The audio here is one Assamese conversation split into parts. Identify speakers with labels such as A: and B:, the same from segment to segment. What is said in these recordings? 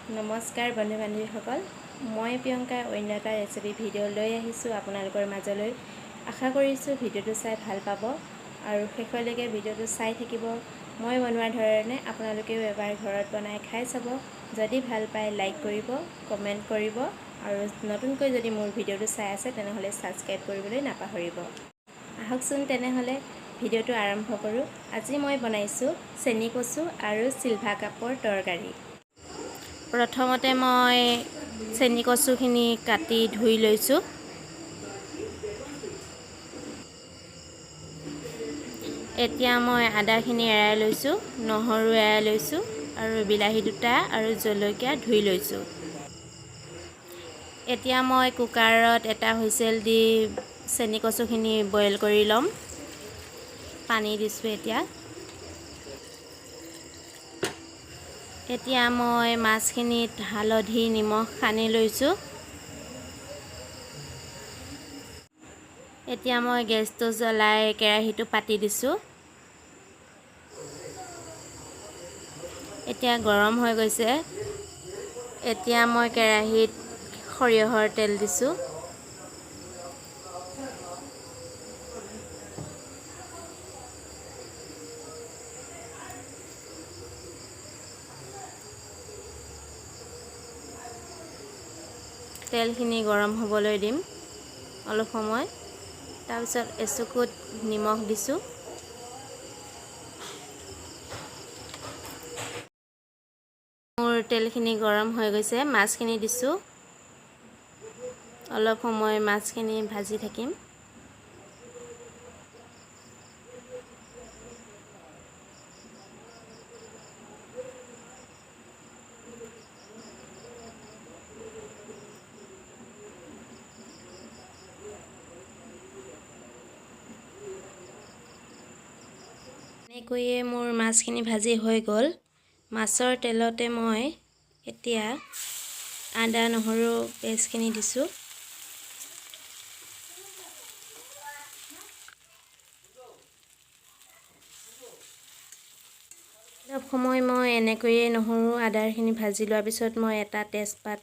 A: নমস্কাৰ বন্ধু বান্ধৱীসকল, মই প্ৰিয়ংকা অন্য এটা ৰেচিপি ভিডিঅ' লৈ আহিছোঁ আপোনালোকৰ মাজলৈ। আশা কৰিছোঁ ভিডিঅ'টো চাই ভাল পাব আৰু শেষলৈকে ভিডিঅ'টো চাই থাকিব। মই বনোৱা ধৰণে আপোনালোকেও এবাৰ ঘৰত বনাই খাই চাব। যদি ভাল পায় লাইক কৰিব, কমেণ্ট কৰিব আৰু নতুনকৈ যদি মোৰ ভিডিঅ'টো চাই আছে তেনেহ'লে ছাবস্ক্ৰাইব কৰিবলৈ নাপাহৰিব। আহকচোন তেনেহ'লে ভিডিঅ'টো আৰম্ভ কৰোঁ। আজি মই বনাইছোঁ চেনি কচু আৰু চিলভা কাপৰ তৰকাৰী। প্ৰথমতে মই চেনি কচুখিনি কাটি ধুই লৈছোঁ। এতিয়া মই আদাখিনি এৰাই লৈছোঁ, নহৰু এৰাই লৈছোঁ আৰু বিলাহী দুটা আৰু জলকীয়া ধুই লৈছোঁ। এতিয়া মই কুকাৰত এটা হুইচেল দি চেনি কচুখিনি বইল কৰি ল'ম। পানী দিছোঁ এতিয়া মই মাছখিনিত হালধি নিমখ সানি লৈছোঁ। এতিয়া মই গেছটো জ্বলাই কেৰাহীটো পাতি দিছোঁ। এতিয়া গৰম হৈ গৈছে। এতিয়া মই কেৰাহীত সৰিয়হৰ তেল দিছোঁ। তেলখিনি গৰম হ'বলৈ দিম অলপ সময়। তাৰপিছত এচুকুত নিমখ দিছোঁ। মোৰ তেলখিনি গৰম হৈ গৈছে, মাছখিনি দিছোঁ। অলপ সময় মাছখিনি ভাজি থাকিম। এনেকৈয়ে মোৰ মাছখিনি ভাজি হৈ গ'ল। মাছৰ তেলতে মই এতিয়া আদা নহৰু পেষ্টখিনি দিছোঁ। অলপ সময় মই এনেকৈয়ে নহৰু আদাখিনি ভাজি লোৱাৰ পিছত মই এটা তেজপাত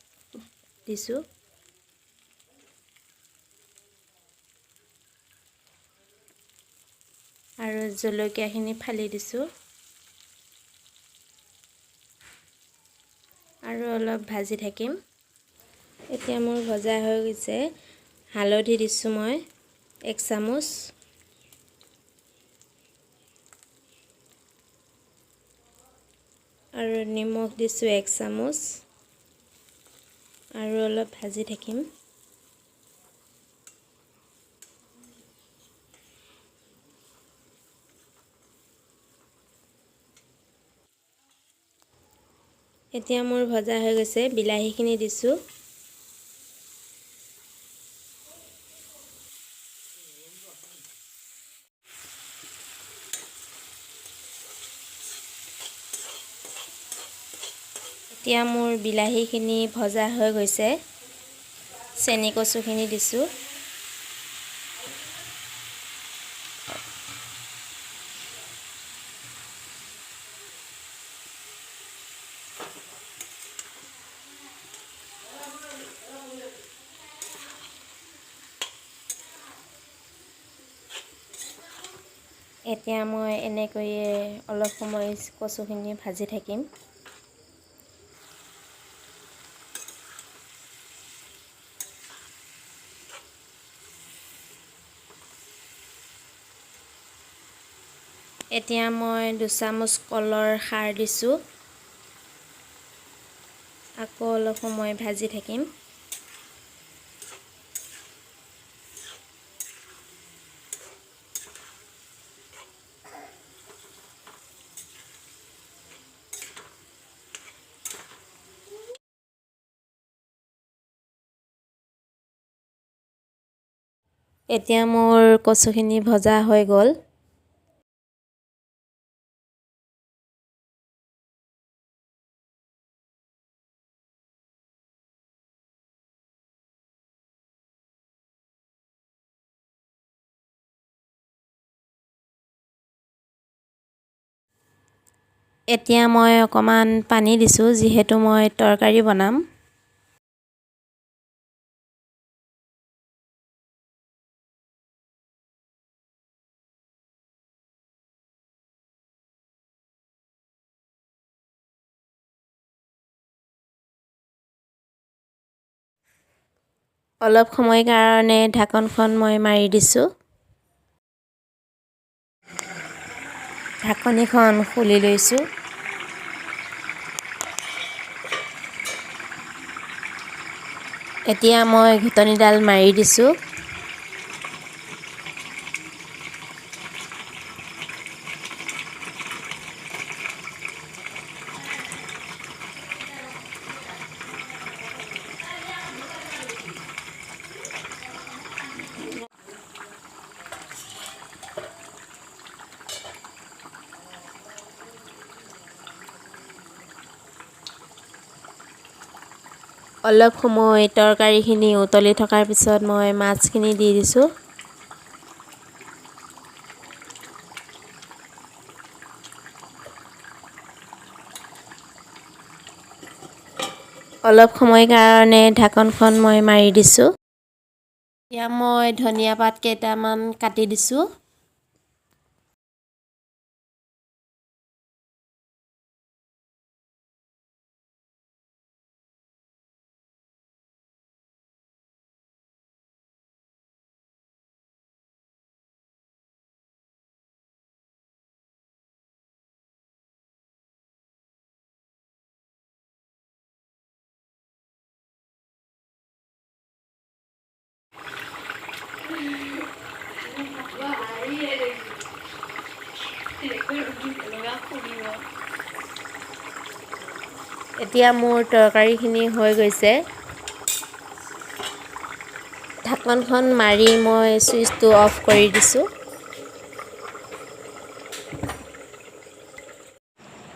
A: দিছোঁ। আৰু জলকীয়াখিনি ফালি দিছোঁ। আৰু অলপ ভাজি থাকিম। এতিয়া মোৰ ভজা হৈ গৈছে। হালধি দিছোঁ মই 1 চামুচ। আৰু নিমখ দিছোঁ 1 চামুচ। আৰু অলপ ভাজি থাকিম। এতিয়া মোৰ ভজা হৈ গৈছে। বিলাহীখিনি দিছোঁ। এতিয়া মোৰ বিলাহীখিনি ভজা হৈ গৈছে। চেনি কচুখিনি দিছোঁ। এতিয়া মই এনেকৈয়ে অলপ সময় কচুখিনি ভাজি থাকিম। এতিয়া মই 2 চামুচ কলৰ খাৰ দিছোঁ। আকৌ অলপ সময় ভাজি থাকিম। এতিয়া মোৰ কচুখিনি ভজা হৈ গ'ল। এতিয়া মই অকণমান পানী দিছোঁ যিহেতু মই তৰকাৰী বনাম। অলপ সময় কাৰণে ঢাকনখন মই মাৰি দিছোঁ। ঢাকনিখন খুলি লৈছোঁ। এতিয়া মই ঘুটনিডাল মাৰি দিছোঁ। অলপ সময় তৰকাৰীখিনি উতলি থকাৰ পিছত মই মাছখিনি দি দিছোঁ। অলপ সময় কাৰণে ঢাকনখন মই মাৰি দিছোঁ। এতিয়া মই ধনিয়া পাত কেইটামান কাটি দিছোঁ। এতিয়া মোৰ তৰকাৰীখিনি হৈ গৈছে। ঢাকনখন মাৰি মই চুইচটো অফ কৰি দিছোঁ।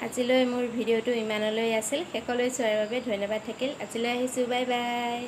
A: আজিলৈ মোৰ ভিডিঅ'টো ইমানলৈ আছিল। শেষলৈ চোৱাৰ বাবে ধন্যবাদ থাকিল। আজিলৈ আহিছোঁ, বাই বাই।